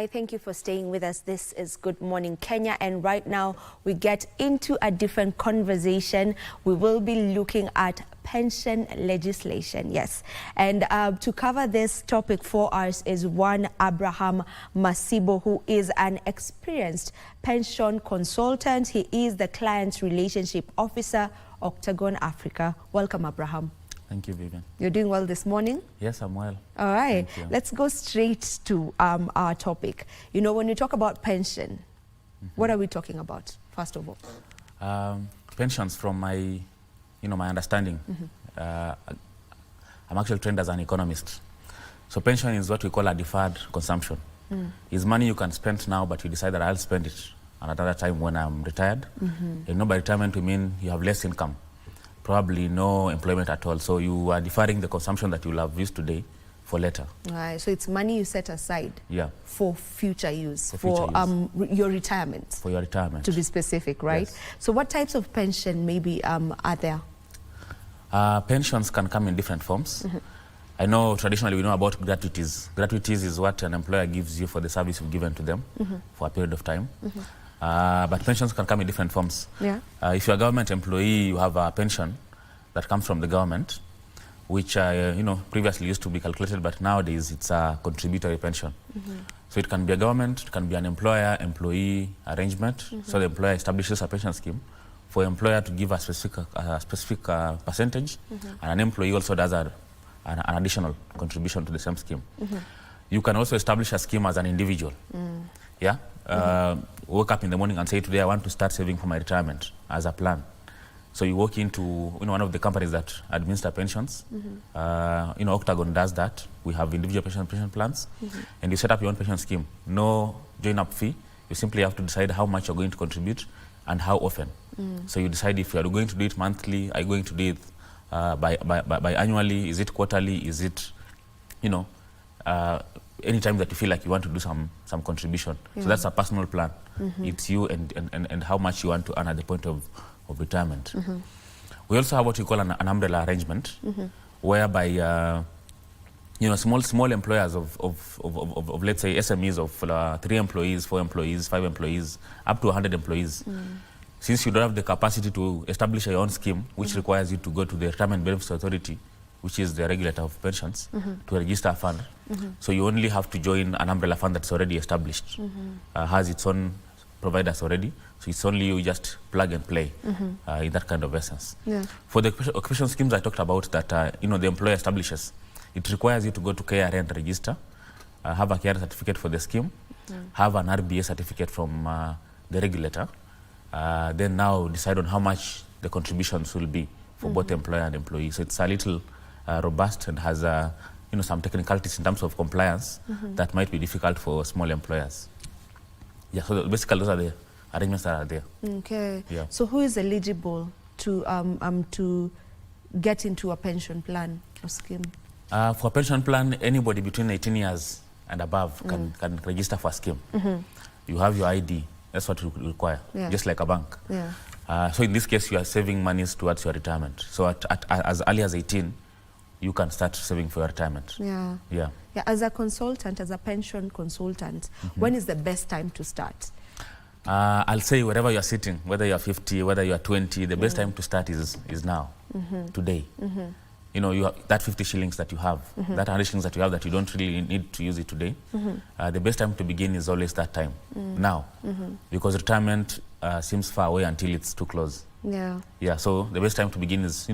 right, thank you for staying with us. This is Good Morning Kenya, and right now we get into a different conversation. We will be looking at pension legislation, yes. And to cover this topic for us is one Abraham Masimbo, who is an experienced pension consultant. He is the Client Relationship Officer, Octagon Africa. Welcome, Abraham. Thank you, Vivian. You're doing well this morning? Yes, I'm well. All right, let's go straight to our topic. You know, when we talk about pension, what are we talking about, first of all? Pensions, from my understanding, I'm actually trained as an economist. So pension is what we call a deferred consumption. It's money you can spend now, but you decide that I'll spend it at another time when I'm retired. And by retirement, we mean you have less income. Probably no employment at all. So you are deferring the consumption that you'll have used today for later. Right. So it's money you set aside for future use, for your retirement. For your retirement. To be specific, right? Yes. So what types of pension maybe are there? Pensions can come in different forms. I know traditionally we know about gratuities. Gratuities is what an employer gives you for the service you've given to them for a period of time. But pensions can come in different forms. If you're a government employee, you have a pension that comes from the government, which previously used to be calculated, but nowadays it's a contributory pension. So it can be a government, it can be an employer-employee arrangement. So the employer establishes a pension scheme for employer to give a specific percentage, and an employee also does an additional contribution to the same scheme. You can also establish a scheme as an individual. Wake up in the morning and say, today I want to start saving for my retirement as a plan. So you walk into one of the companies that administer pensions. Octagon does that. We have individual pension plans, and you set up your own pension scheme. No join-up fee. You simply have to decide how much you're going to contribute and how often. So you decide if you are going to do it monthly, are you going to do it by annually, is it quarterly, is it, anytime that you feel like you want to do some contribution. So that's a personal plan. It's you and how much you want to earn at the point of retirement. We also have what we call an umbrella arrangement, whereby small employers of let's say SMEs of 3 employees, 4 employees, 5 employees, up to 100 employees. Since you don't have the capacity to establish your own scheme, which requires you to go to the Retirement Benefits Authority, which is the regulator of pensions, to register a fund. So you only have to join an umbrella fund that's already established, has its own providers already. So it's only you just plug and play in that kind of essence. For the occupational schemes I talked about that the employer establishes, it requires you to go to KRA and register, have a KRA certificate for the scheme, have an RBA certificate from the regulator, then now decide on how much the contributions will be for both employer and employee. So it's a little robust and has some technicalities in terms of compliance that might be difficult for small employers. So basically those are the arrangements that are there. Okay. So who is eligible to get into a pension plan or scheme? For a pension plan, anybody between 18 years and above can register for a scheme. You have your ID. That's what you require, just like a bank. So in this case, you are saving monies towards your retirement. So as early as 18, you can start saving for your retirement. As a consultant, as a pension consultant, when is the best time to start? I'll say wherever you're sitting, whether you're 50, whether you're 20, the best time to start is now, today. You have that 50 shillings that you have, that 100 shillings that you have that you don't really need to use it today. The best time to begin is always that time, now, because retirement seems far away until it's too close. So the best time to begin is,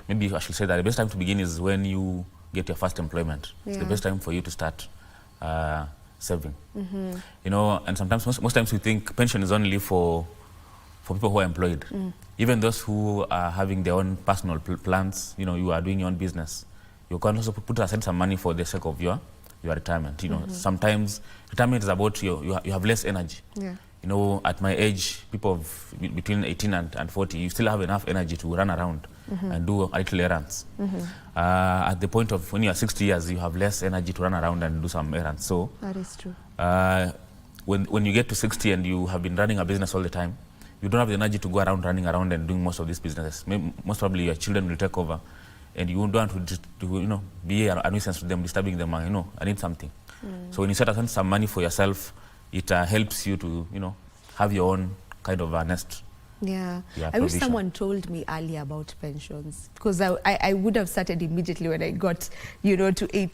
maybe I should say that the best time to begin is when you get your first employment. It's the best time for you to start saving. And sometimes, most times we think pension is only for people who are employed. Even those who are having their own personal plans, you are doing your own business, you can also put aside some money for the sake of your retirement. Sometimes retirement is about you have less energy. At my age, people between 18 and 40, you still have enough energy to run around and do a little errands. At the point of when you are 60 years, you have less energy to run around and do some errands. So that is true. When you get to 60 and you have been running a business all the time, you don't have the energy to go around running around and doing most of these businesses. Most probably your children will take over, and you don't want to be a nuisance to them, disturbing them. I need something. So when you set aside some money for yourself, it helps you to, have your own kind of nest. Yeah. Yeah, I wish provision. someone told me earlier about pensions, because I would have started immediately when I got,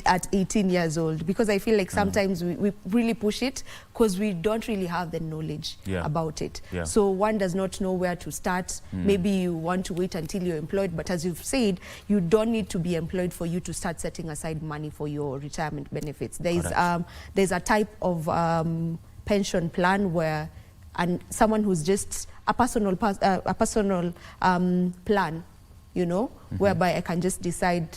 at 18 years old, because I feel like sometimes we really push it because we don't really have the knowledge about it. Yeah. So one does not know where to start. Maybe you want to wait until you're employed, but as you've said, you don't need to be employed for you to start setting aside money for your retirement benefits. There's a type of pension plan where someone who's just a personal plan, whereby I can just decide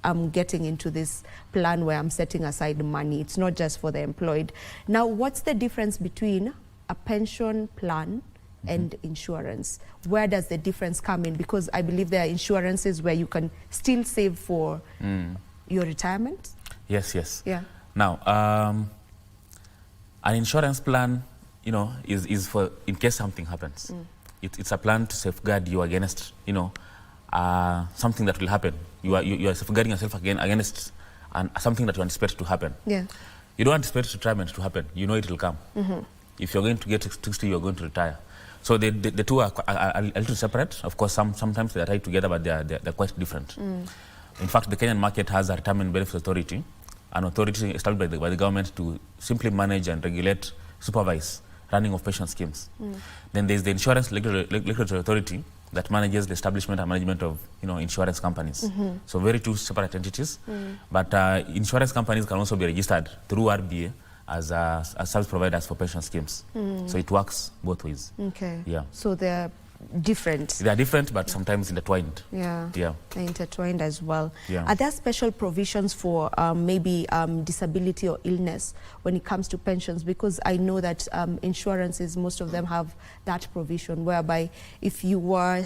I'm getting into this plan where I'm setting aside money. It's not just for the employed. Now, what's the difference between a pension plan and insurance? Where does the difference come in? Because I believe there are insurances where you can still save for your retirement. Yes. Yeah. Now, an insurance plan, is for in case something happens. It's a plan to safeguard you against, something that will happen. You are safeguarding yourself against something that you anticipate to happen. Yeah. You don't anticipate retirement to happen. You know it will come. If you're going to get 60, you're going to retire. So the two are a little separate. Of course, sometimes they are tied together, but they're quite different. In fact, the Kenyan market has a retirement benefits authority, an authority established by the government to simply manage and regulate, supervise running of pension schemes. Then there's the insurance regulatory authority that manages the establishment and management of insurance companies. So very two separate entities. But insurance companies can also be registered through RBA as service providers for pension schemes. So it works both ways. Okay. Yeah. So they're different. They are different, but sometimes intertwined. Yeah. Yeah. They're intertwined as well. Yeah. Are there special provisions for maybe disability or illness when it comes to pensions? Because I know that insurances, most of them have that provision whereby if you were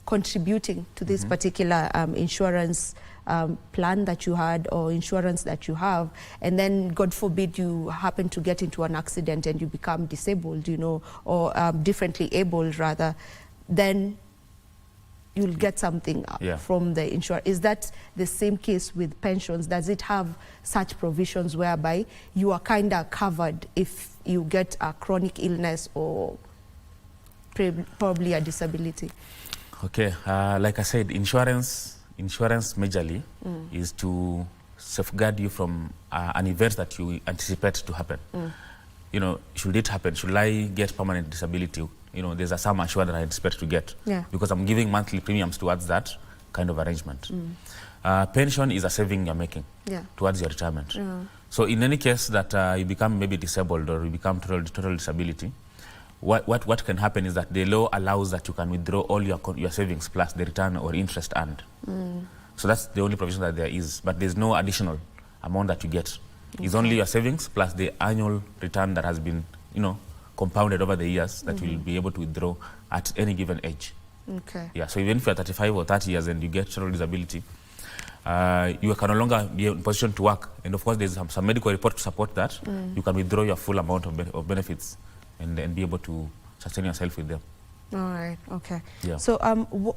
contributing to this particular insurance plan that you had or insurance that you have, and then God forbid you happen to get into an accident and you become disabled, or differently abled rather, then you'll get something from the insurer. Is that the same case with pensions? Does it have such provisions whereby you are kind of covered if you get a chronic illness or probably a disability? Okay, like I said, insurance majorly is to safeguard you from an event that you anticipate to happen. Should it happen, should I get permanent disability, there's a sum assured that I anticipate to get, because I'm giving monthly premiums towards that kind of arrangement. Pension is a saving you're making towards your retirement. So in any case that you become maybe disabled or you become total disability, what can happen is that the law allows that you can withdraw all your savings plus the return or interest earned. So that's the only provision that there is, but there's no additional amount that you get. It's only your savings plus the annual return that has been, compounded over the years that you will be able to withdraw at any given age. Okay. Yeah, so even if you're 35 or 30 years and you get total disability, you can no longer be in position to work. And of course, there's some medical report to support that. You can withdraw your full amount of benefits and be able to sustain yourself with them. All right. Okay. Yeah. So,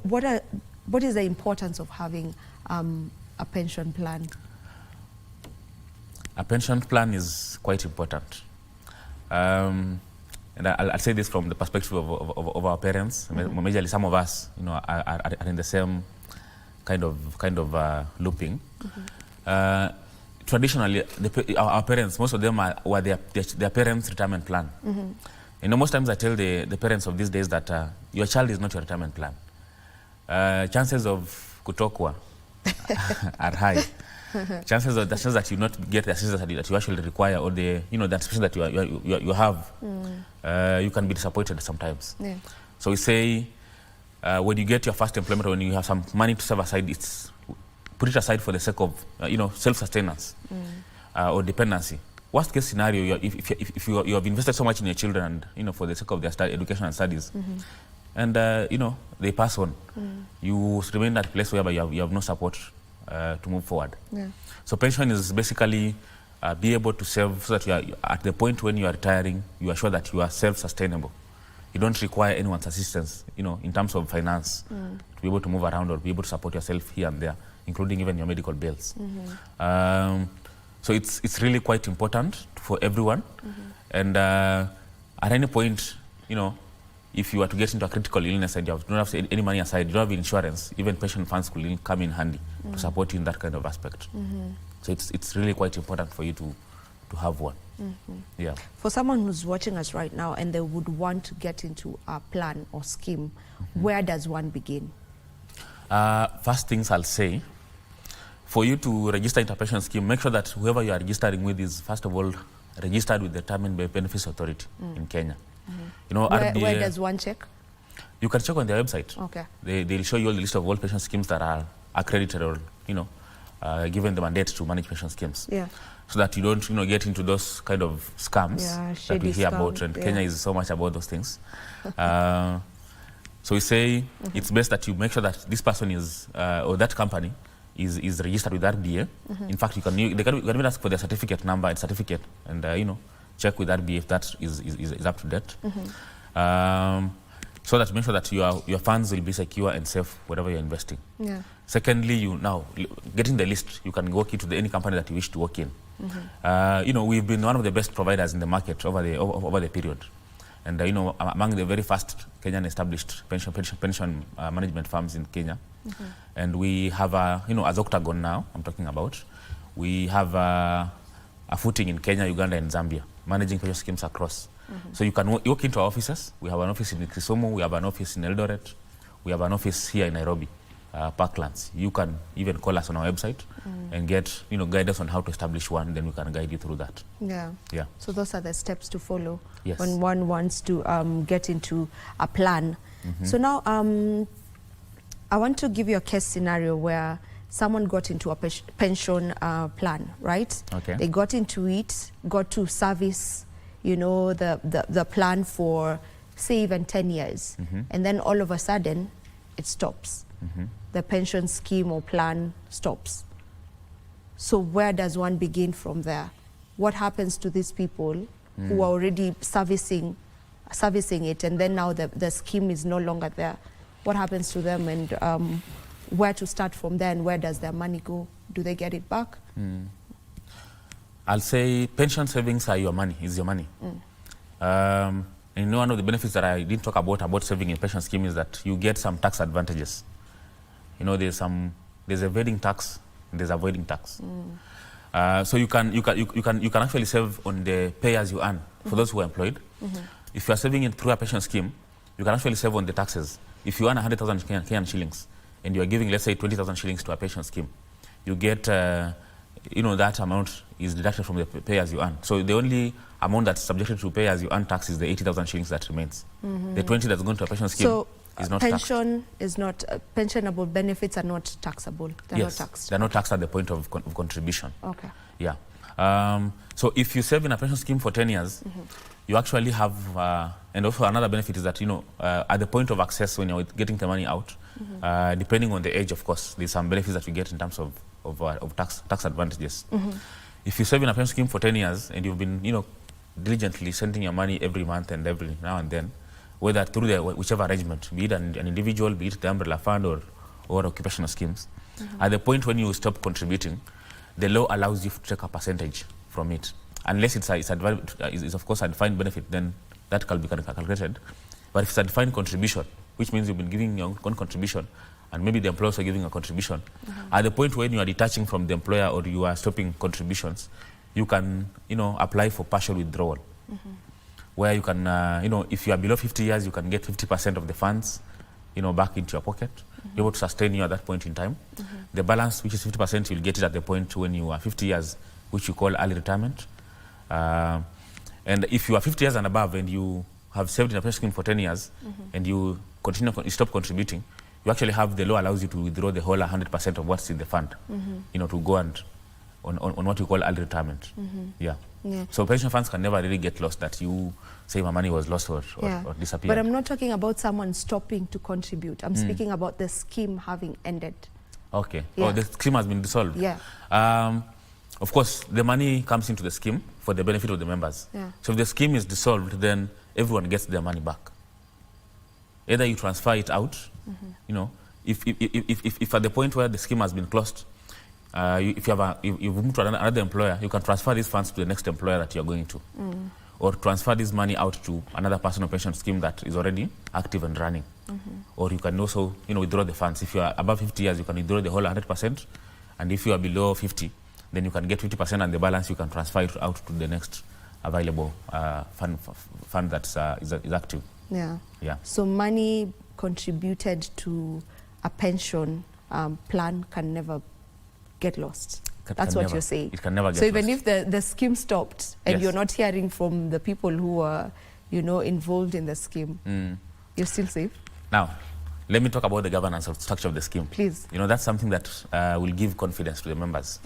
what is the importance of having a pension plan? A pension plan is quite important, and I'll say this from the perspective of our parents. Majorly, some of us, are in the same kind of looping. Traditionally, our parents, most of them were their parents' retirement plan. Most times I tell the parents of these days that your child is not your retirement plan. Chances of kutokwa are high. Chances that you not get the assistance that you actually require, or the assistance that you have, you can be disappointed sometimes. Yeah. So we say when you get your first employment, when you have some money to save aside, put it aside for the sake of self-sustenance or dependency. Worst case scenario, if you have invested so much in your children and for the sake of their education and studies, and they pass on, you remain at a place whereby you have no support to move forward. Yeah. So pension is basically be able to save so that you are at the point when you are retiring, you are sure that you are self-sustainable. You don't require anyone's assistance, in terms of finance, to be able to move around or be able to support yourself here and there, including even your medical bills. So it's really quite important for everyone. And at any point, you know, if you were to get into a critical illness and you don't have any money aside, you don't have insurance, even pension funds could come in handy to support you in that kind of aspect. So it's really quite important for you to have one. Yeah. For someone who's watching us right now and they would want to get into a plan or scheme, where does one begin? First things I'll say, for you to register into a pension scheme, make sure that whoever you are registering with is, first of all, registered with the Retirement Benefits Authority in Kenya. You know, where does one check? You can check on their website. Okay. They'll show you all the list of all pension schemes that are accredited or, you know, given the mandate to manage pension schemes. Yeah. So that you don't, you know, get into those kind of scams that we hear about. And Kenya is so much about those things. So we say it's best that you make sure that this person is, or that company is registered with RBA. In fact, they can even ask for their certificate number and certificate, and you know, check with RBA if that is up to date. So that make sure that your funds will be secure and safe wherever you're investing. Yeah. Secondly, you now getting the list, you can walk into any company that you wish to work in. You know, we've been one of the best providers in the market over the period, and you know, among the very first Kenyan established pension management firms in Kenya. And we have you know, as Octagon now, I'm talking about, we have a footing in Kenya, Uganda, and Zambia, managing pension schemes across. So you can walk into our offices. We have an office in Kisumu, we have an office in Eldoret, we have an office here in Nairobi, Parklands. You can even call us on our website and get, you know, guidance on how to establish one. Then we can guide you through that. Yeah. Yeah. So those are the steps to follow when one wants to get into a plan. So now I want to give you a case scenario where someone got into a pension plan, right? Okay. They got into it, got to service, you know, the plan for, say, even 10 years. And then all of a sudden, it stops. The pension scheme or plan stops. So where does one begin from there? What happens to these people who are already servicing it, and then now the scheme is no longer there? What happens to them, and where to start from there, and where does their money go? Do they get it back? I'll say pension savings are your money, is your money. And you know, one of the benefits that I didn't talk about saving in pension scheme is that you get some tax advantages. You know, there's evading tax, and there's avoiding tax. So you can actually save on the pay as you earn for those who are employed. If you are saving it through a pension scheme, you can actually save on the taxes. If you earn 100,000 Kenyan shillings and you are giving, let's say, 20,000 shillings to a pension scheme, you get, you know, that amount is deducted from the pay as you earn. So the only amount that's subjected to pay as you earn tax is the 80,000 shillings that remains. The 20 that's going to a pension scheme is not pension taxed. Is not pensionable benefits are not taxable. They're not taxed. They're not taxed at the point of contribution. Okay. Yeah. So if you save in a pension scheme for 10 years, you actually have, and also another benefit is that, you know, at the point of access when you're getting the money out, depending on the age, of course, there's some benefits that you get in terms of tax advantages. If you save in a pension scheme for 10 years and you've been, you know, diligently sending your money every month and every now and then, whether through whichever arrangement, be it an individual, be it the umbrella fund or occupational schemes, at the point when you stop contributing, the law allows you to take a percentage from it. Unless it's of course a defined benefit, then that can be calculated. But if it's a defined contribution, which means you've been giving your own contribution, and maybe the employer also giving a contribution, at the point when you are detaching from the employer or you are stopping contributions, you can, you know, apply for partial withdrawal, where you can, you know, if you are below 50 years, you can get 50% of the funds, you know, back into your pocket, be able to sustain you at that point in time. The balance, which is 50%, you'll get it at the point when you are 50 years, which you call early retirement. And if you are 50 years and above and you have saved in a pension scheme for 10 years and you stop contributing, you actually have, the law allows you to withdraw the whole 100% of what's in the fund, you know, to go and on what we call early retirement. Yeah. So pension funds can never really get lost, that you say my money was lost or disappeared. But I'm not talking about someone stopping to contribute. I'm speaking about the scheme having ended. Okay. Oh, the scheme has been dissolved. Yeah. Of course, the money comes into the scheme for the benefit of the members. So if the scheme is dissolved, then everyone gets their money back. Either you transfer it out, you know, if at the point where the scheme has been closed, if you have you've moved to another employer, you can transfer these funds to the next employer that you're going to. Or transfer this money out to another personal pension scheme that is already active and running. Or you can also, withdraw the funds. If you are above 50 years, you can withdraw the whole 100%. And if you are below 50, then you can get 50%, and the balance you can transfer it out to the next available fund that is active. Yeah. Yeah. So money contributed to a pension plan can never get lost. That's what you're saying. It can never get lost. So even lost. if the scheme stopped and Yes. you're not hearing from the people who are, involved in the scheme, you're still safe? Now, let me talk about the governance of structure of the scheme. Please. That's something that will give confidence to the members.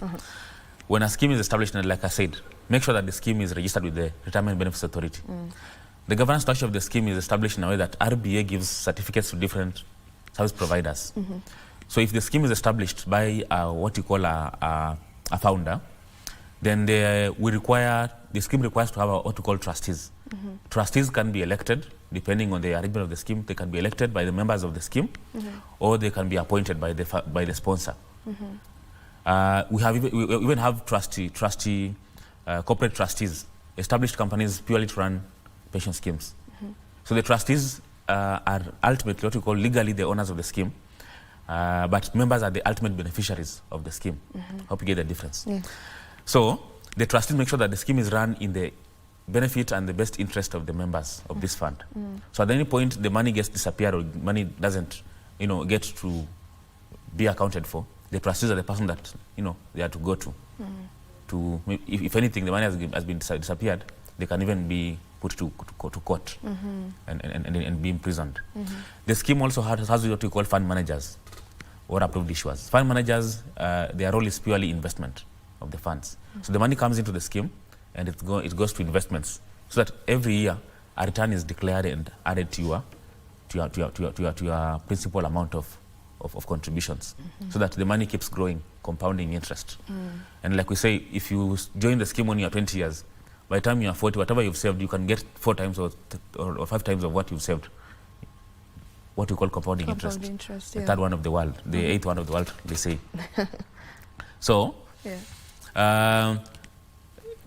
When a scheme is established, and like I said, make sure that the scheme is registered with the Retirement Benefits Authority. The governance structure of the scheme is established in a way that RBA gives certificates to different service providers. So if the scheme is established by what you call a founder, then the scheme requires to have what we call trustees. Trustees can be elected depending on the arrangement of the scheme. They can be elected by the members of the scheme, or they can be appointed by the sponsor. We even have corporate trustees, established companies purely to run pension schemes. So the trustees are ultimately what we call legally the owners of the scheme, but members are the ultimate beneficiaries of the scheme. Hope you get the difference. Yeah. So the trustees make sure that the scheme is run in the benefit and the best interest of the members of this fund. So at any point the money gets disappeared or money doesn't, get to be accounted for, the trustees are the person that, they are to go to. If anything, the money has been disappeared, they can even be put to court and be imprisoned. The scheme also has what we call fund managers or approved issuers. Fund managers, their role is purely investment of the funds. So the money comes into the scheme and it goes to investments, so that every year a return is declared and added to your principal amount of contributions, so that the money keeps growing, compounding interest. And like we say, if you join the scheme when you are 20 years, by the time you are 40, whatever you've saved, you can get 4 times or 5 times of what you've saved. What we call compounding interest. Yeah. The third one of the world, the eighth one of the world, they say. So,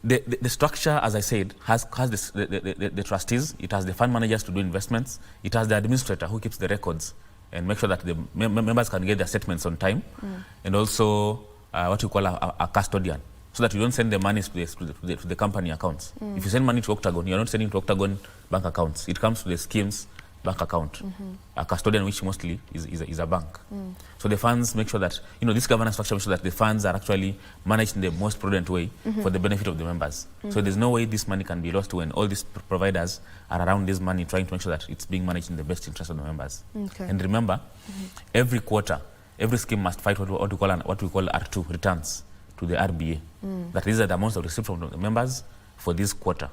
the structure, as I said, has the trustees, it has the fund managers to do investments, it has the administrator who keeps the records and make sure that the members can get their statements on time, and also what you call a custodian, so that you don't send the money to the company accounts. If you send money to Octagon, you're not sending to Octagon bank accounts. It comes to the scheme's bank account, a custodian, which mostly is a bank. So the funds make sure that, this governance structure makes sure that the funds are actually managed in the most prudent way for the benefit of the members. So there's no way this money can be lost when all these providers are around this money trying to make sure that it's being managed in the best interest of the members. And remember, every quarter, every scheme must fight what we call R2, returns, to the RBA. That these are the amounts of received from the members for this quarter,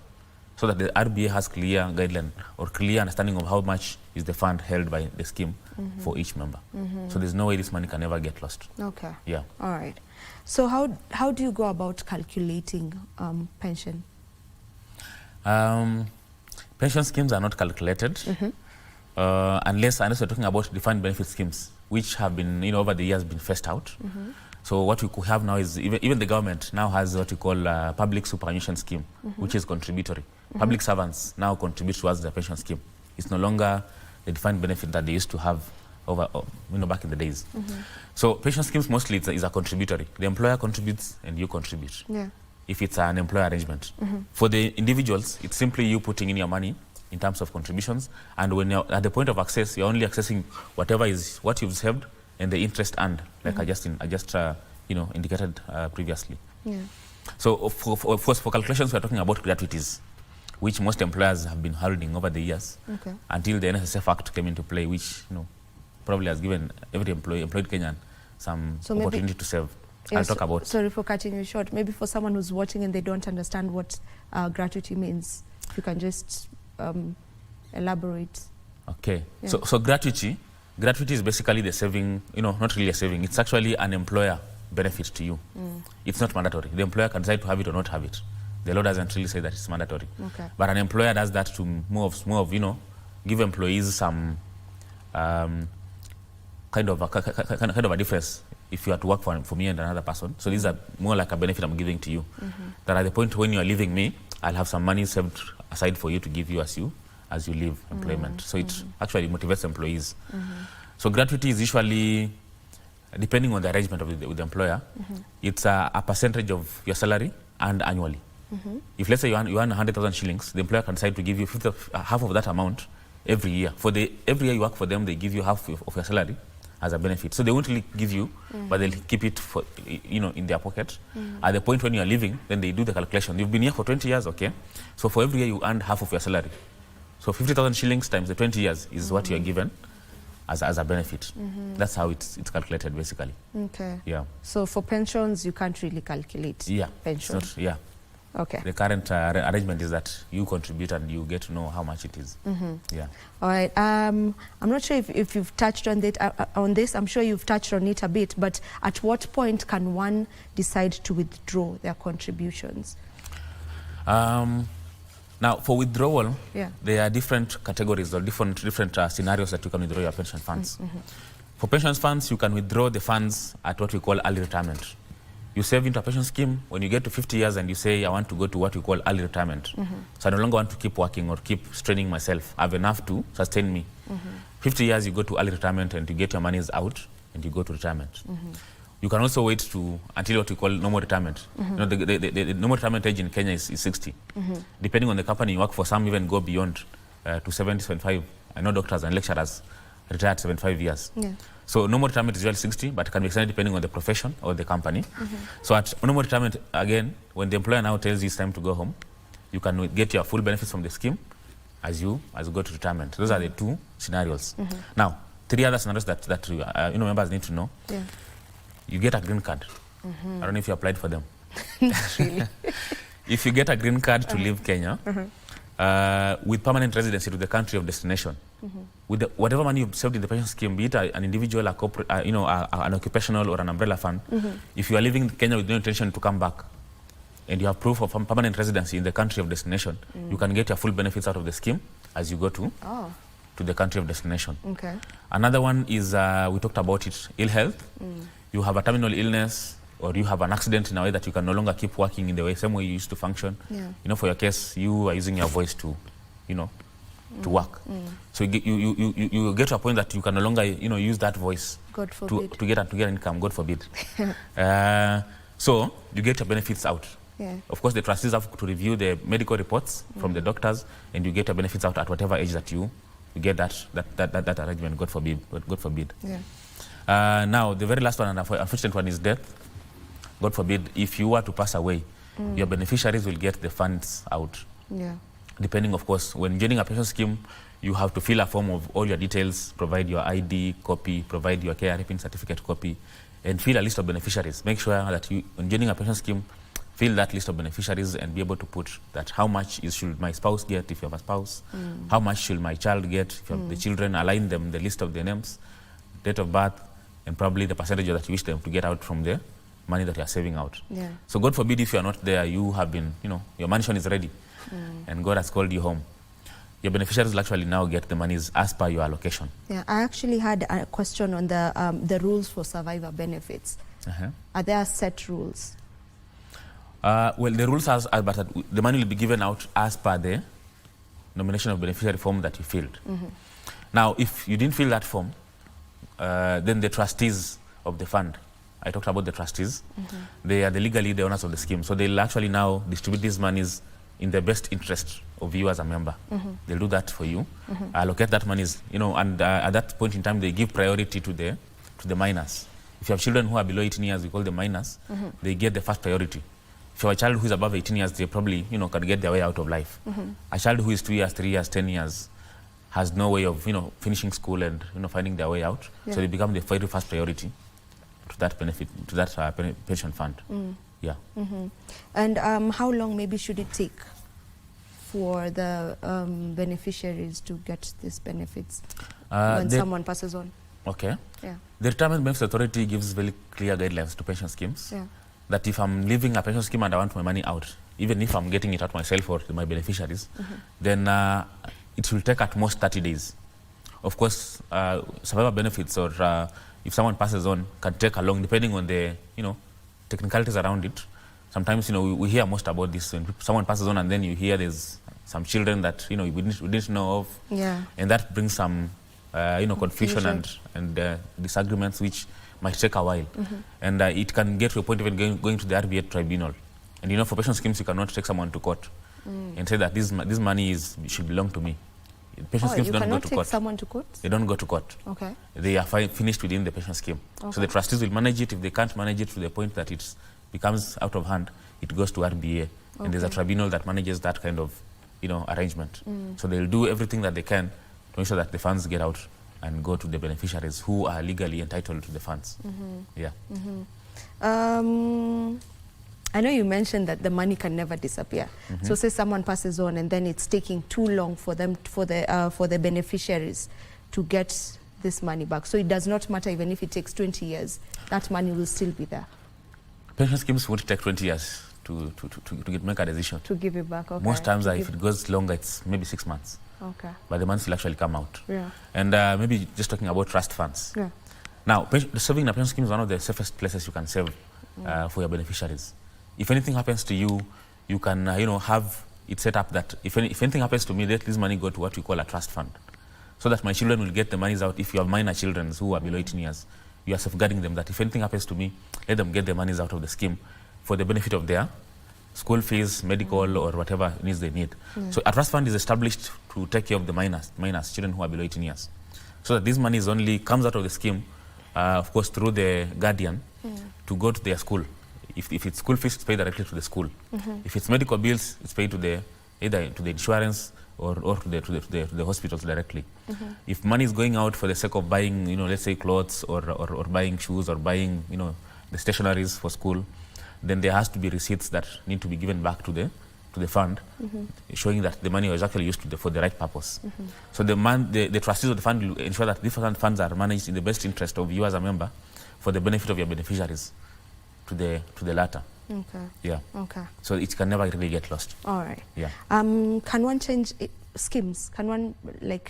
so that the RBA has clear guideline or clear understanding of how much is the fund held by the scheme for each member. So there's no way this money can ever get lost. Okay. Yeah. All right. So how do you go about calculating pension? Pension schemes are not calculated unless we're talking about defined benefit schemes, which have been, over the years been phased out. So what we could have now is even the government now has what we call a public superannuation scheme, which is contributory. Public servants now contribute towards the pension scheme. It's no longer the defined benefit that they used to have back in the days. So pension schemes mostly is a contributory. The employer contributes and you contribute. Yeah. If it's an employer arrangement. For the individuals, it's simply you putting in your money in terms of contributions, and when you're at the point of access, you're only accessing whatever is what you've saved and the interest earned, like I just indicated previously. Yeah. So of course, for calculations, we're talking about gratuities, which most employers have been holding over the years, until the NSSF Act came into play, which probably has given every employed Kenyan some opportunity to save. I'll talk about. Sorry for cutting you short. Maybe for someone who's watching and they don't understand what gratuity means, if you can just elaborate. Okay. Yeah. So gratuity is basically the saving, not really a saving. It's actually an employer benefit to you. It's not mandatory. The employer can decide to have it or not have it. The law doesn't really say that it's mandatory. Okay. But an employer does that to more of give employees some kind of a difference if you are to work for me and another person. So these are more like a benefit I'm giving to you. That at the point when you are leaving me, I'll have some money saved aside for you to give you as you leave employment. So it actually motivates employees. So gratuity is usually, depending on the arrangement with the employer, it's a percentage of your salary and annually. If let's say you earn 100,000 shillings, the employer can decide to give you half of that amount every year. Every year you work for them, they give you half of your salary as a benefit. So they won't really give you, but they'll keep it for, in their pocket. At the point when you are leaving, then they do the calculation. You've been here for 20 years, okay? So for every year you earn half of your salary. So 50,000 shillings times the 20 years is what you are given as a benefit. That's how it's calculated, basically. Okay. Yeah. So for pensions, you can't really calculate pension. Yeah. Okay. The current arrangement is that you contribute and you get to know how much it is. Yeah. All right. I'm not sure if you've touched on this. I'm sure you've touched on it a bit, but at what point can one decide to withdraw their contributions? Now, for withdrawal, there are different categories or different scenarios that you can withdraw your pension funds. For pension funds, you can withdraw the funds at what we call early retirement. You save into a pension scheme. When you get to 50 years and you say, I want to go to what we call early retirement. So I no longer want to keep working or keep straining myself. I have enough to sustain me. 50 years, you go to early retirement and you get your monies out and you go to retirement. You can also wait until what we call normal retirement. You know, the normal retirement age in Kenya is 60. Depending on the company you work for, some even go beyond to 70, 75. I know doctors and lecturers retire at 75 years. So normal retirement is usually 60, but it can be extended depending on the profession or the company. So at normal retirement, again, when the employer now tells you it's time to go home, you can get your full benefits from the scheme as you go to retirement. Those are the two scenarios. Now, three other scenarios that members need to know. You get a green card. I don't know if you applied for them. Not really. If you get a green card to leave Kenya, with permanent residency to the country of destination, with whatever money you've saved in the pension scheme, be it an individual, a corporate, an occupational or an umbrella fund, if you are leaving Kenya with no intention to come back, and you have proof of permanent residency in the country of destination, you can get your full benefits out of the scheme as you go to the country of destination. Okay. Another one is, we talked about it, ill health. You have a terminal illness, or you have an accident in a way that you can no longer keep working in the same way you used to function. For your case, you are using your voice to work. So you get to a point that you can no longer, use that voice to get income, God forbid. So you get your benefits out. Of course, the trustees have to review the medical reports from the doctors, and you get your benefits out at whatever age that you get that arrangement, God forbid. Now, the very last one, and unfortunate one, is death. God forbid, if you were to pass away, your beneficiaries will get the funds out. Depending, of course, when joining a pension scheme, you have to fill a form of all your details, provide your ID copy, provide your KRP certificate copy, and fill a list of beneficiaries. Make sure that when joining a pension scheme, fill that list of beneficiaries and be able to put that how much should my spouse get if you have a spouse, how much should my child get if you have the children, align them the list of their names, date of birth, and probably the percentage that you wish them to get out from the money that you are saving out. So God forbid if you are not there, you have been, your mansion is ready and God has called you home. Your beneficiaries will actually now get the monies as per your allocation. I actually had a question on the rules for survivor benefits. Are there set rules? Well, the rules are but the money will be given out as per the nomination of beneficiary form that you filled. Now, if you didn't fill that form, then the trustees of the fund, I talked about the trustees, they are legally the owners of the scheme. So they'll actually now distribute these monies in the best interest of you as a member. They'll do that for you, allocate that monies, and at that point in time, they give priority to the minors. If you have children who are below 18 years, we call them minors, they get the first priority. If you have a child who is above 18 years, they probably, can get their way out of life. A child who is 2 years, 3 years, 10 years, has no way of, finishing school and, finding their way out. So they become the very first priority to that benefit, to that pension fund. And how long maybe should it take for the beneficiaries to get these benefits when someone passes on? Okay. The Retirement Benefits Authority gives very clear guidelines to pension schemes. That if I'm leaving a pension scheme and I want my money out, even if I'm getting it out myself or my beneficiaries, then it will take at most 30 days. Of course, survivor benefits or if someone passes on, can take along, depending on the, technicalities around it. Sometimes, we hear most about this when someone passes on and then you hear there's some children that, we didn't know of. Yeah. And that brings some, confusion and disagreements, which might take a while. And it can get to a point of even going to the RBA tribunal. And, for pension schemes, you cannot take someone to court and say that this money should belong to me. Pension schemes don't go to court. You cannot take someone to court? They don't go to court. Okay. They are finished within the pension scheme. Okay. So the trustees will manage it. If they can't manage it to the point that it becomes out of hand, it goes to RBA. Okay. And there's a tribunal that manages that kind of, arrangement. So they'll do everything that they can to ensure that the funds get out and go to the beneficiaries who are legally entitled to the funds. Yeah. I know you mentioned that the money can never disappear. So say someone passes on and then it's taking too long for the beneficiaries to get this money back. So it does not matter even if it takes 20 years, that money will still be there. Pension schemes won't take 20 years to make a decision. To give it back, okay. Most times, if it goes longer, it's maybe 6 months. Okay. But the money will actually come out. Yeah. And maybe just talking about trust funds. Yeah. Now, saving in a pension scheme is one of the safest places you can save for your beneficiaries. If anything happens to you, you can, have it set up that if anything happens to me, let this money go to what we call a trust fund. So that my children will get the monies out. If you have minor children who are below 18 years, you are safeguarding them that if anything happens to me, let them get the monies out of the scheme for the benefit of their school fees, medical, or whatever needs they need. So a trust fund is established to take care of the minors, children who are below 18 years. So that this money only comes out of the scheme, of course, through the guardian to go to their school. If it's school fees, it's paid directly to the school. If it's medical bills, it's paid to either to the insurance or to the hospitals directly. If money is going out for the sake of buying, let's say clothes or buying shoes or buying, the stationaries for school, then there has to be receipts that need to be given back to the fund, showing that the money was actually used for the right purpose. So the trustees of the fund will ensure that different funds are managed in the best interest of you as a member for the benefit of your beneficiaries to the latter. Okay. Yeah. Okay. So it can never really get lost. All right. Yeah. Can one change schemes? Can one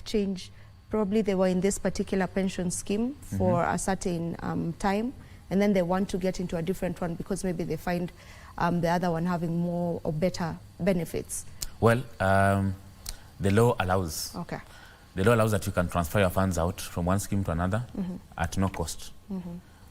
change? Probably they were in this particular pension scheme for a certain time, and then they want to get into a different one because maybe they find the other one having more or better benefits. Well, the law allows. Okay. The law allows that you can transfer your funds out from one scheme to another at no cost.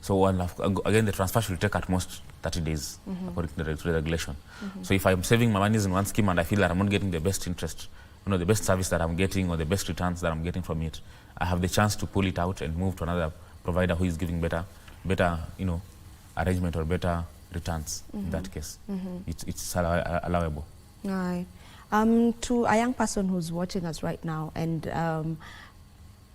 So again, the transfer should take at most 30 days, according to the regulation. So if I'm saving my money in one scheme and I feel that I'm not getting the best interest, the best service that I'm getting or the best returns that I'm getting from it, I have the chance to pull it out and move to another provider who is giving better, arrangement or better returns. In that case, it's allowable. Right. To a young person who's watching us right now and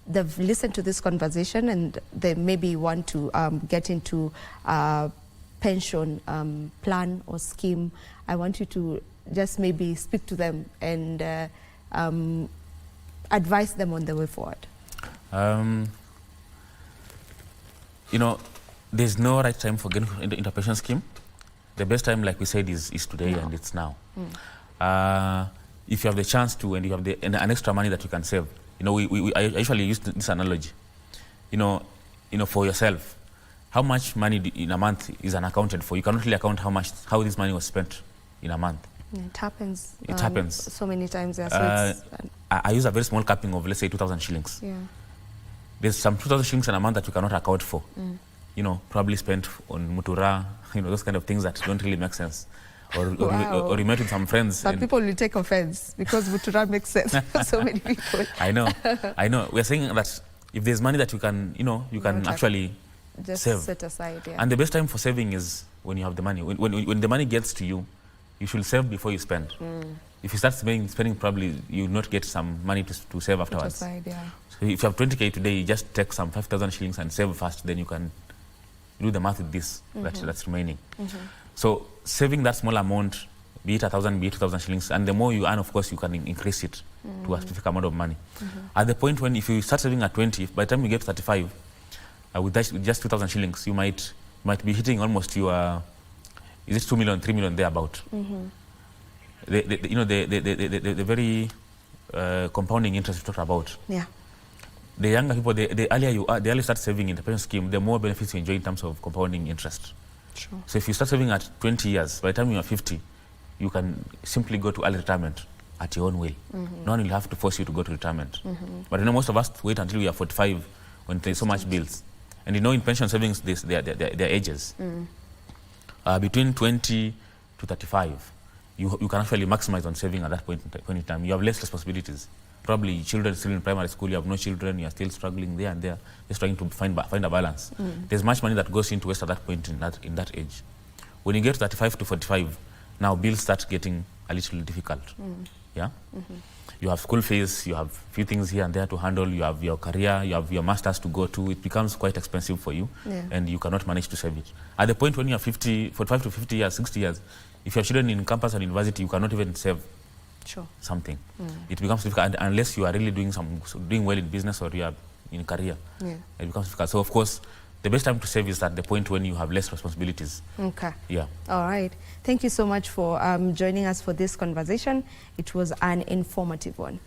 they've listened to this conversation and they maybe want to get into a pension plan or scheme, I want you to just maybe speak to them and advise them on the way forward. There's no right time for getting into a pension scheme. The best time, like we said, is today, and it's now. If you have the chance to, and you have an extra money that you can save, I usually use this analogy. For yourself, how much money in a month is unaccounted for? You cannot really account how this money was spent in a month. It happens. It happens so many times. Yeah, so I use a very small capping of, let's say, 2,000 shillings. Yeah. There's some 2,000 shillings in a month that you cannot account for. Probably spent on mutura, those kind of things that don't really make sense. Or you met with some friends. Some people will take offense because mutura makes sense for so many people. I know. We're saying that if there's money that you can actually just save. Set aside. Yeah. And the best time for saving is when you have the money. When the money gets to you, you should save before you spend. If you start spending, probably you will not get some money to save afterwards. Set aside, yeah. So if you have 20K today, you just take some 5,000 shillings and save fast, then you can do the math with this that's remaining. So saving that small amount, be it 1,000, be it 2,000 shillings, and the more you earn, of course, you can increase it to a specific amount of money. At the point when, if you start saving at 20, by the time you get 35, with just 2,000 shillings, you might be hitting almost your, is it 2 million, 3 million thereabout. The very compounding interest we talked about. Yeah. the younger people, the earlier you are, the earlier you start saving in the pension scheme, the more benefits you enjoy in terms of compounding interest. Sure. So if you start saving at 20 years, by the time you are 50, you can simply go to early retirement at your own will. No one will have to force you to go to retirement. But you know, most of us wait until we are 45 when there's so much bills. And you know, in pension savings, there are ages. Between 20 to 35, you can actually maximize on saving at that point in time. You have less responsibilities. Probably children still in primary school, you have no children, you are still struggling there and there, just trying to find a balance. There's much money that goes into waste at that point in that age. When you get to 35 to 45, now bills start getting a little difficult. Yeah? You have school fees, you have few things here and there to handle, you have your career, you have your masters to go to. It becomes quite expensive for you, and you cannot manage to save it. At the point when you are 45 to 50 years, 60 years, if you have children in campus and university, you cannot even save something. It becomes difficult unless you are really doing well in business or you are in career. It becomes difficult. So of course, the best time to save is at the point when you have less responsibilities. Okay. Yeah. All right. Thank you so much for joining us for this conversation. It was an informative one.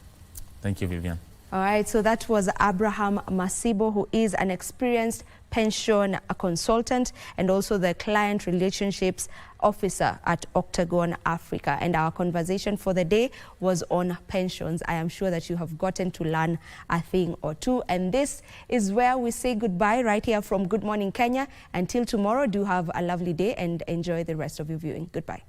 Thank you, Vivian. All right, so that was Abraham Masimbo, who is an experienced pension consultant and also the client relationships officer at Octagon Africa. And our conversation for the day was on pensions. I am sure that you have gotten to learn a thing or two. And this is where we say goodbye right here from Good Morning Kenya. Until tomorrow, do have a lovely day and enjoy the rest of your viewing. Goodbye.